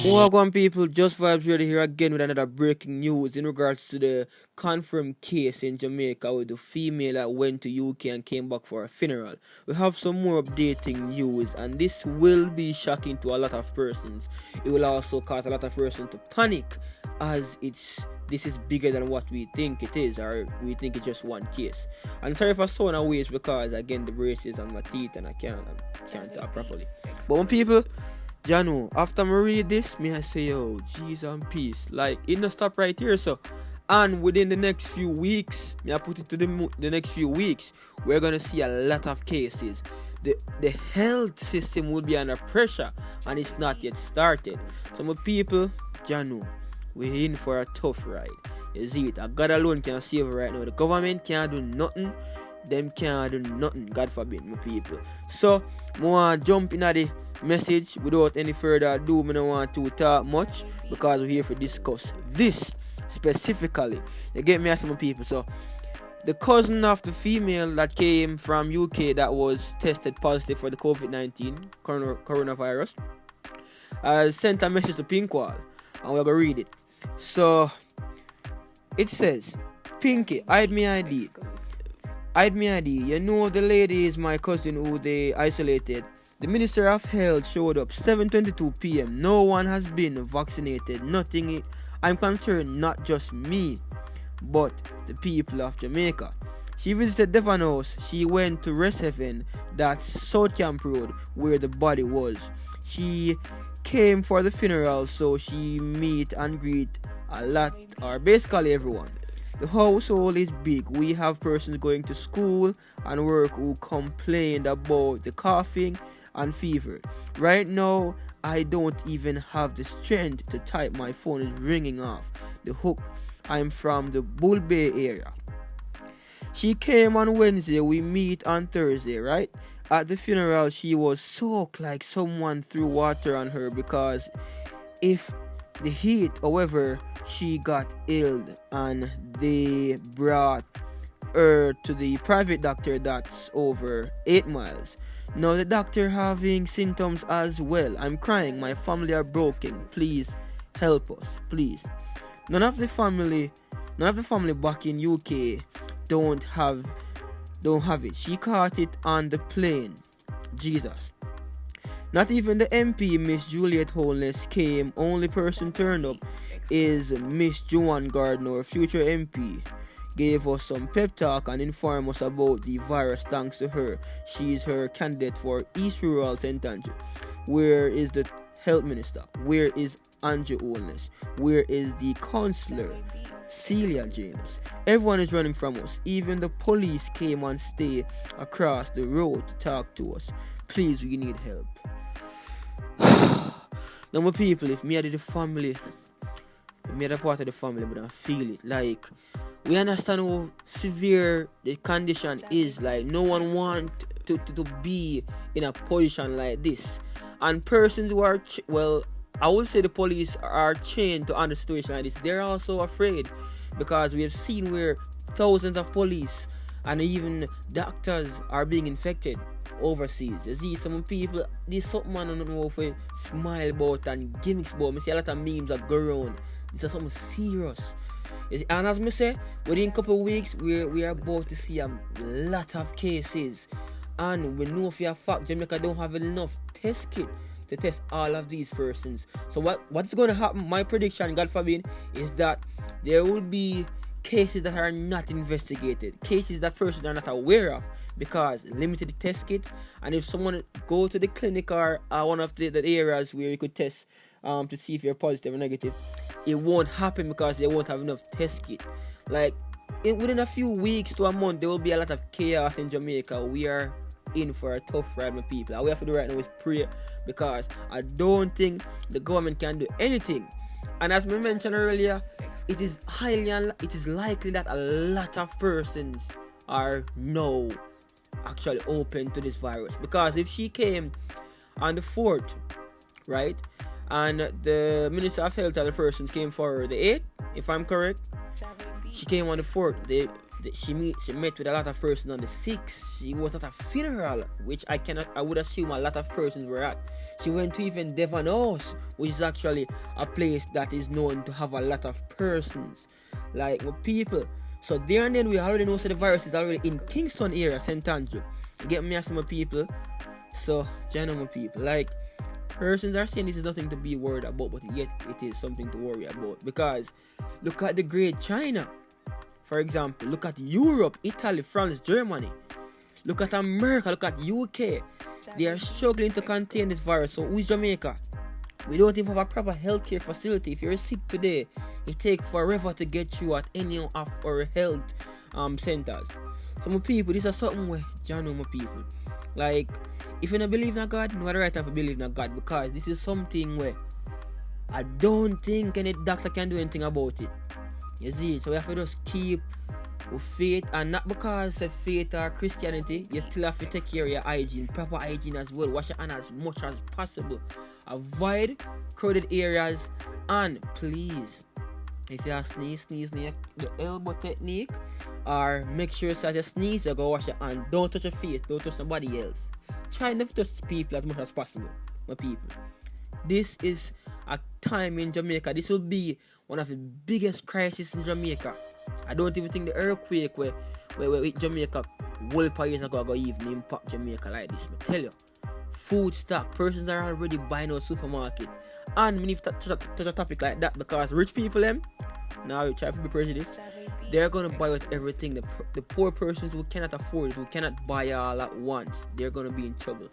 Welcome, people. Just Vibes ready here again with another breaking news in regards to the confirmed case in Jamaica with the female that went to UK and came back for a funeral. We have some more updating news, and this will be shocking to a lot of persons. It will also cause a lot of persons to panic, as this is bigger than what we think it is, or we think it's just one case. And sorry for sound away, it's because again the braces on my teeth and I can't talk properly. But when people Janu, after me read this, me I say, yo, jeez and peace. Like, it no stop right here, so. And within the next few weeks, me I put it to the next few weeks, we're gonna see a lot of cases. The health system will be under pressure, and it's not yet started. Some people, Janu, we're in for a tough ride. You see it, God alone can save it right now. The government can't do nothing. Them can't do nothing, God forbid, my people. So, I want to jump in at the message without any further ado. I don't want to talk much because we're here to discuss this specifically. You get me, as some people. So, the cousin of the female that came from UK that was tested positive for the COVID-19 coronavirus sent a message to Pinkwall, and we're going to read it. So, it says, Pinky, hide me ID. Hide me ID. You know the lady is my cousin who they isolated. The Minister of Health showed up 7:22 p.m. No one has been vaccinated. Nothing. I'm concerned, not just me, but the people of Jamaica. She visited Devon House. She went to Rest Haven, that's South Camp Road, where the body was. She came for the funeral, so she meet and greet a lot, or basically everyone. The household is big. We have persons going to school and work who complained about the coughing and fever. Right now, I don't even have the strength to type. My phone is ringing off the hook. I'm from the Bull Bay area. She came on Wednesday. We meet on Thursday, right? At the funeral, she was soaked like someone threw water on her because if the heat, however, she got ill and they brought her to the private doctor that's over 8 miles. Now the doctor having symptoms as well. I'm crying. My family are broken. Please help us, please. None of the family back in UK don't have it. She caught it on the plane. Jesus. Not even the MP, Miss Juliet Holness, came. Only person turned up is Miss Joanne Gardner, future MP. Gave us some pep talk and informed us about the virus. Thanks to her, she is her candidate for East Rural St. Andrew. Where is the health minister? Where is Andrew Holness? Where is the councillor, Celia James? Everyone is running from us. Even the police came and stayed across the road to talk to us. Please, we need help. Now, my people, if me are the family, me are the part of the family, but I feel it. Like, we understand how severe the condition is. Like, no one want to be in a position like this. And persons who are, I would say the police are chained to under situation like this. They're also afraid because we have seen where thousands of police and even doctors are being infected overseas. You see some people, this something man don't know if they smile about and gimmicks about. I see a lot of memes that go around. This is something serious. And as I say, within a couple of weeks, we are about to see a lot of cases. And we know for a fact Jamaica don't have enough test kit to test all of these persons. So what's going to happen, my prediction, God forbid, is that there will be cases that are not investigated, cases that persons are not aware of, because limited test kits. And if someone go to the clinic or one of the areas where you could test to see if you're positive or negative, it won't happen because they won't have enough test kit. Like within a few weeks to a month, there will be a lot of chaos in Jamaica. We are in for a tough ride, my people. All we have to do right now is pray, because I don't think the government can do anything. And as we mentioned earlier, it is likely that a lot of persons are now actually open to this virus, because if she came on the 4th, right, and the Minister of Health and the persons came for the 8th, if I'm correct, she came on the 4th. She met with a lot of persons on the 6th. She was at a funeral, which I would assume a lot of persons were at. She went to even Devon House, which is actually a place that is known to have a lot of persons, like people. So there and then we already know the virus is already in Kingston area, St. Andrew. You get me, as my people. So, gentlemen, people, like, persons are saying this is nothing to be worried about, but yet it is something to worry about. Because look at the great China, for example. Look at Europe, Italy, France, Germany. Look at America, look at UK. They are struggling to contain this virus. So who's Jamaica? We don't even have a proper healthcare facility. If you're sick today, it takes forever to get you at any of our health centers. So my people, this is something where you know, my people, like, if you don't believe in God, no, the right time to believe in God, because this is something where I don't think any doctor can do anything about it. You see, so we have to just keep with faith, and not because of faith or Christianity. You still have to take care of your hygiene, proper hygiene as well. Wash your hands as much as possible. Avoid crowded areas, and please, if you have sneeze near the elbow technique, or make sure that you sneeze, you go wash your hand. Don't touch your face, don't touch somebody else. Try not to touch people as much as possible, my people. This is a time in Jamaica. This will be one of the biggest crises in Jamaica. I don't even think the earthquake where Jamaica years ago go even impact Jamaica like this. I tell you, food stock, persons are already buying out supermarket. And we need to touch a topic like that, because rich people now we try to be prejudiced. They're gonna buy out everything. The poor persons who cannot afford it, who cannot buy all at once, they're gonna be in trouble.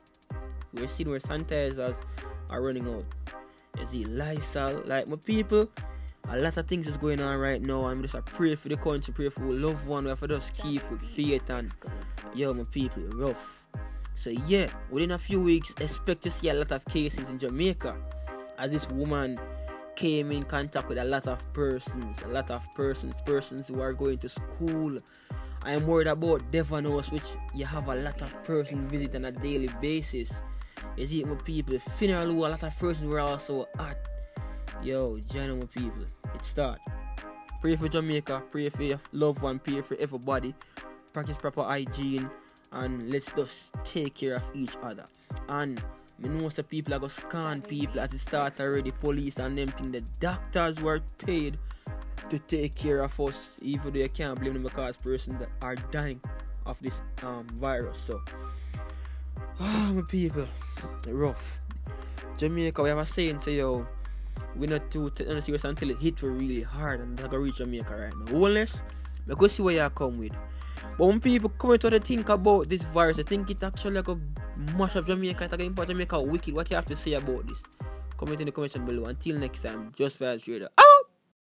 We're seeing where sanitizers are running out. You see, Lysol, like, my people, a lot of things is going on right now, and we just pray for the country, pray for our loved one. We have to just keep with faith, and yo, my people, rough. So yeah, within a few weeks, expect to see a lot of cases in Jamaica, as this woman came in contact with a lot of persons who are going to school. I am worried about Devon House, which you have a lot of persons visit on a daily basis. You see, my people, funeral, a lot of persons were also at. Yo, gentlemen, people, it start. Pray for Jamaica, pray for your loved one, pray for everybody. Practice proper hygiene, and let's just take care of each other. And I know some people are going to scan people as it starts already. Police and them thing. The doctors were paid to take care of us, even though you can't blame them, because persons that are dying of this virus. So, my people, rough. Jamaica, we have a saying, say, yo, we're not too serious until it hit really hard, and they're going to reach Jamaica right now. Unless, let's go see where you come with. But when people come to think about this virus, I think it actually like a mash up Jamaica, it's going to impact Jamaica wicked. What you have to say about this? Comment in the comment section below. Until next time, just for Trader.